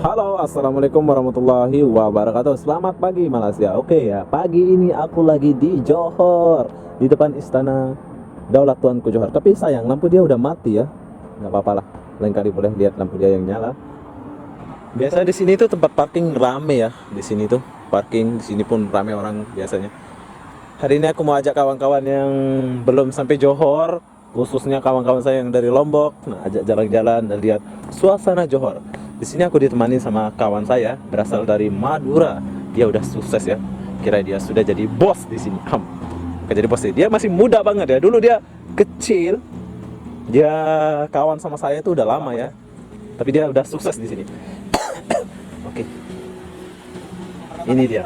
Halo, assalamualaikum warahmatullahi wabarakatuh. Selamat pagi Malaysia. Oke ya, pagi ini aku lagi di Johor, di depan Istana Daulat Tuanku Johor. Tapi sayang, lampu dia udah mati ya. Nggak apa-apa lah, lain kali boleh lihat lampu dia yang nyala. Biasa di sini tuh tempat parking rame ya. Di sini tuh parking, di sini pun rame orang biasanya. Hari ini aku mau ajak kawan-kawan yang belum sampai Johor, khususnya kawan-kawan saya yang dari Lombok, ajak jalan-jalan dan lihat suasana Johor. Di sini aku ditemani sama kawan saya berasal dari Madura. Dia udah sukses ya. Kira dia sudah jadi bos di sini. Jadi bos dia masih muda banget ya. Dulu dia kecil. Dia kawan sama saya itu udah lama ya. Tapi dia udah sukses di sini. Oke. Ini dia.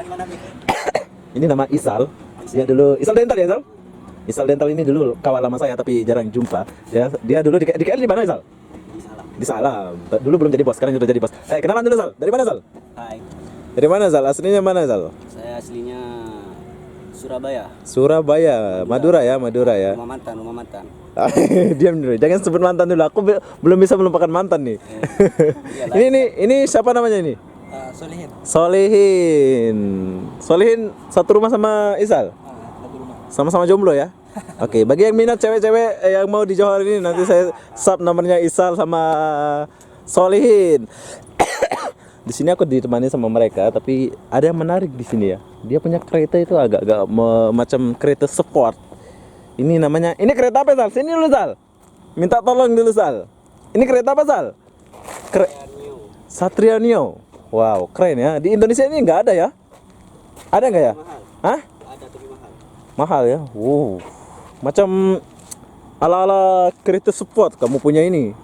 Ini nama Isal. Dia dulu Isal Dental ya, Isal? Isal Dental ini dulu kawan lama saya tapi jarang jumpa. Dia dulu di KL di mana, Isal? Di Salam. Dulu belum jadi bos, sekarang sudah jadi bos. Kenalan dulu, Sal. Dari mana, Sal? Hai, Dari mana, Sal? Aslinya mana, Sal? saya aslinya Surabaya. Surabaya, Madura ya, Madura ya. Rumah mantan. Diam dulu, jangan sebut mantan dulu. Aku belum bisa melupakan mantan nih. ini siapa namanya ini? Solihin. Solihin satu rumah sama Isal? Satu rumah. Sama-sama jomblo ya? Oke, bagi yang minat cewek-cewek yang mau di Johor ini, nanti saya sub nomornya Isal sama Solihin. Di sini aku ditemani sama mereka, tapi ada yang menarik di sini ya. Dia punya kereta itu agak-agak macam kereta sport. Ini namanya, ini kereta apa, Sal? Sini dulu, Sal. Minta tolong dulu, Sal. Ini kereta apa, Sal? Satria Neo. Wow, keren ya. Di Indonesia ini nggak ada ya? Ada nggak ya? Mahal. Hah? Ada tapi mahal. Mahal ya? Wow. Macam ala-ala kereta sport kamu punya ini.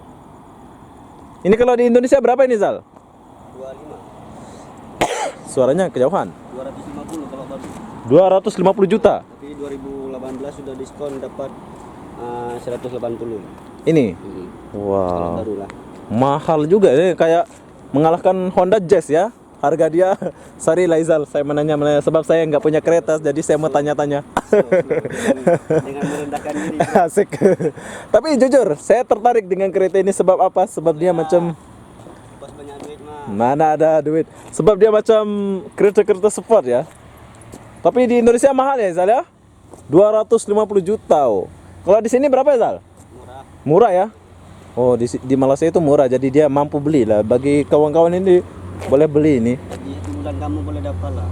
Ini kalau di Indonesia berapa ini, Sal? 25. Suaranya kejauhan. 250 kalau baru. 250 juta. Tapi 2018 sudah diskon dapat 180. Ini. Kalau Wow. baru lah. Mahal juga ini, kayak mengalahkan Honda Jazz ya. Harga dia, sorry lah Izal, saya menanya sebab saya nggak punya kereta, jadi saya mau tanya-tanya. Dengan merendahkan diri. Asik. Tapi jujur, saya tertarik dengan kereta ini sebab apa? Sebab dia macam Pas banyak duit mah. mana ada duit. Sebab dia macam kereta-kereta sport ya. Tapi di Indonesia mahal ya Izal ya? 250 juta. Oh. Kalau di sini berapa ya Izal? Murah. Murah ya? Oh, di Malaysia itu murah, jadi dia mampu beli lah. Bagi kawan-kawan ini boleh beli ini. Di bulan kamu boleh dapat lah.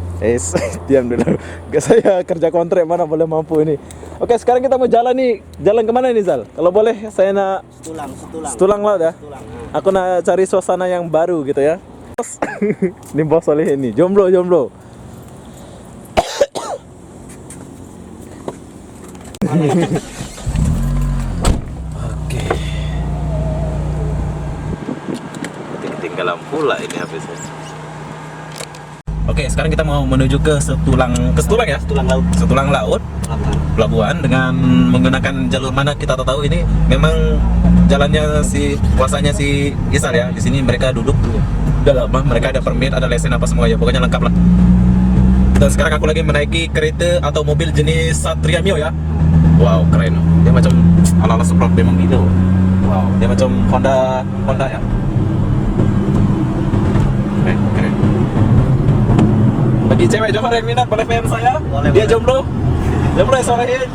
Diam dulu. Saya kerja kontrak mana boleh mampu ini. Oke, sekarang kita mau jalan nih. Jalan kemana ini Zal? Kalau boleh saya nak Setulang laut ya. Setulang. Aku nak cari suasana yang baru gitu ya. Ini bos Soleh ini. Jomblo. Oke. Ketinggalan pula ini HP saya. Oke, sekarang kita mau menuju ke Setulang ya? Setulang Laut. Pelabuhan dengan menggunakan jalur mana kita tahu ini memang jalannya kuasanya si Isal ya. Di sini mereka duduk udah lama, mereka ada permit, ada lesen apa semua ya, pokoknya lengkap lah. Dan sekarang aku lagi menaiki kereta atau mobil jenis Satria Mio ya. Wow, keren. Dia macam ala-ala sport memang gitu. Wow, dia macam Honda ya. Keren. Bagi cewek Johor yang minat boleh PM saya. Dia jomblo ya Sorehin.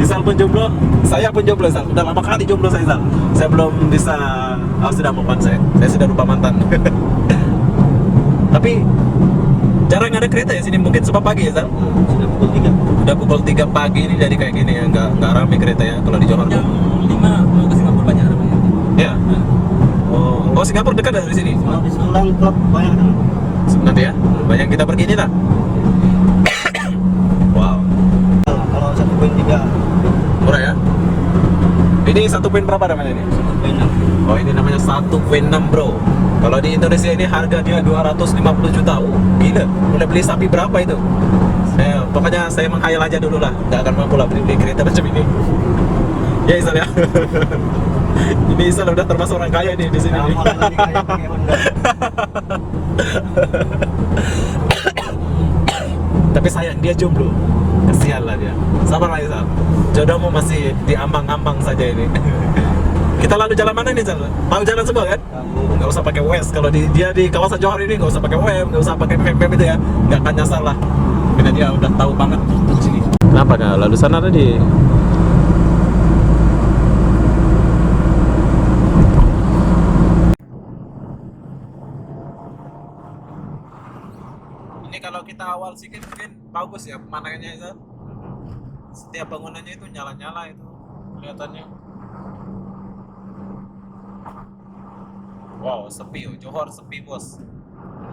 Isal pun jomblo, saya pun jomblo Isal. Udah lama kali jomblo saya Isal. Saya belum bisa, sudah move on saya sudah lupa mantan. Tapi jarang ada kereta ya sini, mungkin sebab pagi ya Isal. Udah pukul 3 pagi ini jadi kayak gini ya, nggak ramai kereta ya kalau di Johor. Jam 5 mau ke Singapura banyak ramai. Ya. Oh, Singapura dekat dari sini. Kalau di Setulang klub banyak. Nanti ya, banyak kita pergi ini lah. Wow, Kalau 1.3 murah ya. Ini 1 poin berapa namanya ini? 1.6. Oh, ini namanya 1.6 bro. Kalau di Indonesia ini harga dia 250 juta. Gila, boleh beli sapi berapa itu? Pokoknya saya menghayal aja dulu lah. Nggak akan mampu lah beli kereta macam ini. Ya Isal ya. Ini Isal udah termasuk orang kaya nih di sini. Tapi sayang dia jomblo. Kasihan lah dia. Sabar lah Isal. Jodohmu masih di ambang-ambang saja ini. Kita lalu jalan mana nih, Zal? Tahu jalan semua kan? Nggak usah pakai Waze. Kalau dia di kawasan Johor ini nggak usah pakai WM, nggak usah pakai map itu ya, nggak akan nyasar lah. Karena dia udah tahu banget di sini. Kenapa nggak? Lalu sana tadi. Ini kalau kita awal sedikit mungkin bagus ya pemandangannya itu. Setiap bangunannya itu nyala-nyala itu kelihatannya. Wow, sepi oh. Johor sepi bos.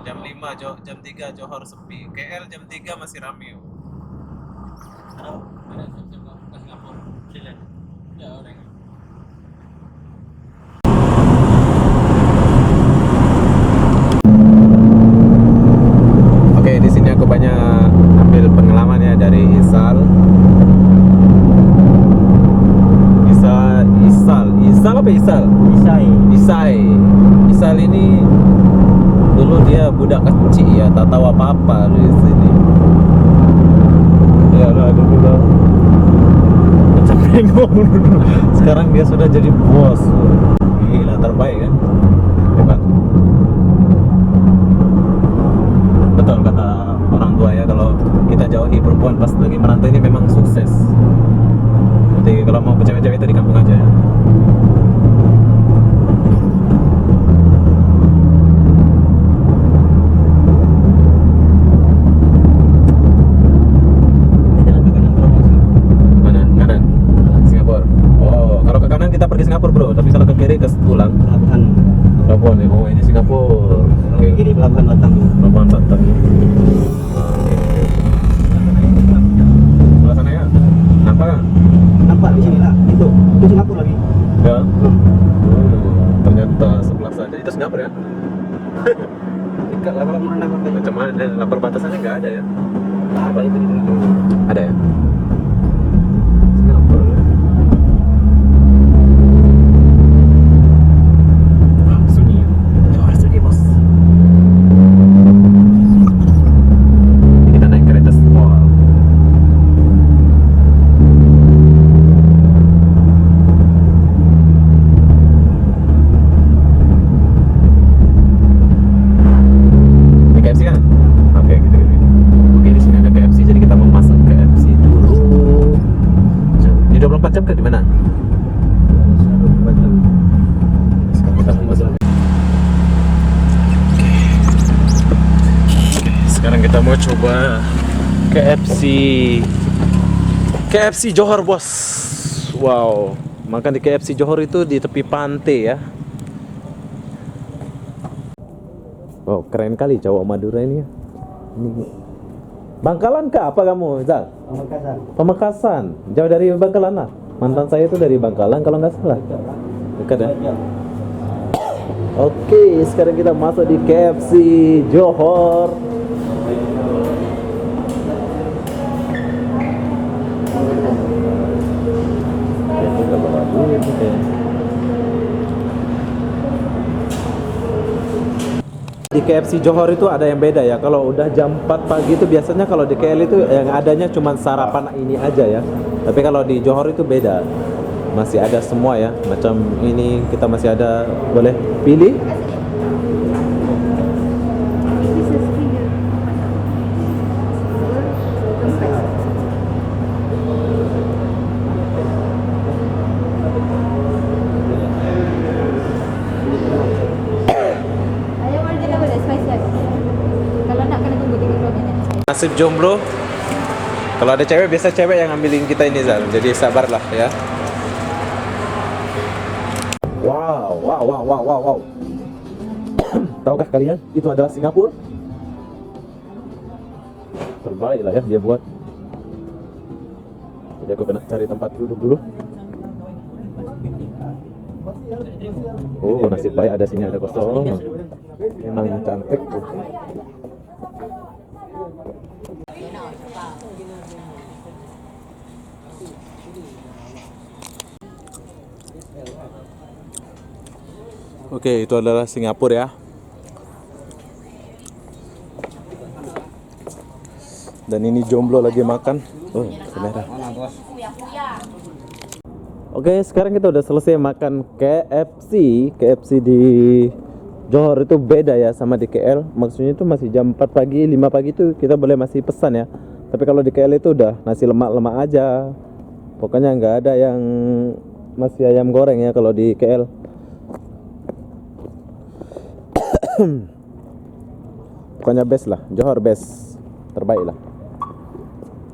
Jam 5, jam 3 Johor sepi. KL jam 3 masih rame oh. Oke, di sini aku banyak ambil pengalaman ya dari Isal. Isal apa Isal? Isal ini dulu dia budak kecil ya, tak tahu apa-apa di sini. Ya lah dulu lah. Macam bingung. Sekarang dia sudah jadi bos. Gila, terbaik kan? Hebat. Betul kata orang tua ya, kalau kita jauhi perempuan pas lagi merantau ini memang sukses. Jadi kalau mau cewek-cewek itu di kampung aja ya. Kita pergi Singapura bro, tapi kalau ke kiri ke pulang Labuan ya. Oh ini Singapura. Oke. Ini Pelabuhan Batam. Pelabuhan Batam. Sebelah sana ya. Nampak kan? Nampak di sini lah. Itu Singapura lagi. Ya. Ternyata sebelah saja. Itu Singapura ya? Dekat lah kalau mau nampak. Macam mana? Lah perbatasannya nggak ada ya? Ada itu di dalam. Ada ya? Singapura. Jam ke di mana? Sekarang kita mau masuk. Sekarang kita mau coba KFC Johor bos. Wow, makan di KFC Johor itu di tepi pantai ya. Wow, keren kali cowok Madura ini ya. Ini Bangkalan kah apa kamu, Zal? Pamekasan. Pamekasan. Jauh dari Bangkalan lah. Mantan saya itu dari Bangkalan kalau nggak salah. Dekat ya. Oke, sekarang kita masuk di KFC Johor. Di KFC Johor itu ada yang beda ya. Kalau udah jam 4 pagi itu biasanya kalau di KL itu yang adanya cuma sarapan ini aja ya. Tapi kalau di Johor itu beda. Masih ada semua ya. Macam ini kita masih ada, boleh pilih. Nasib jomblo. Kalau ada cewek, biasa cewek yang ngambilin kita ini Zal. Jadi sabarlah ya. Wow. Tahukah kalian itu adalah Singapura? Terbaik lah ya dia buat. Jadi aku kena cari tempat duduk dulu. Oh, nasib baik ada sini, ada kosong. Memang cantik tuh. Oke, itu adalah Singapura ya. Dan ini jomblo lagi makan. Oh, kamera. Oke, sekarang kita udah selesai makan KFC. KFC di Johor itu beda ya sama di KL. Maksudnya itu masih jam 4 pagi, 5 pagi itu kita boleh masih pesan ya. Tapi kalau di KL itu udah nasi lemak-lemak aja. Pokoknya nggak ada yang masih ayam goreng ya kalau di KL. Pokoknya best lah, Johor best, terbaik lah.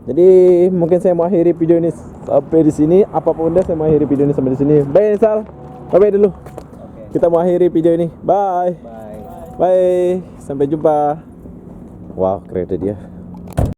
Jadi mungkin saya mau akhiri video ini sampai di sini. Apapun deh, saya mau akhiri video ini sampai di sini. Bye Sal, bye dulu. Kita mau akhiri video ini. Bye. Bye. Bye. Sampai jumpa. Wow, keren dia.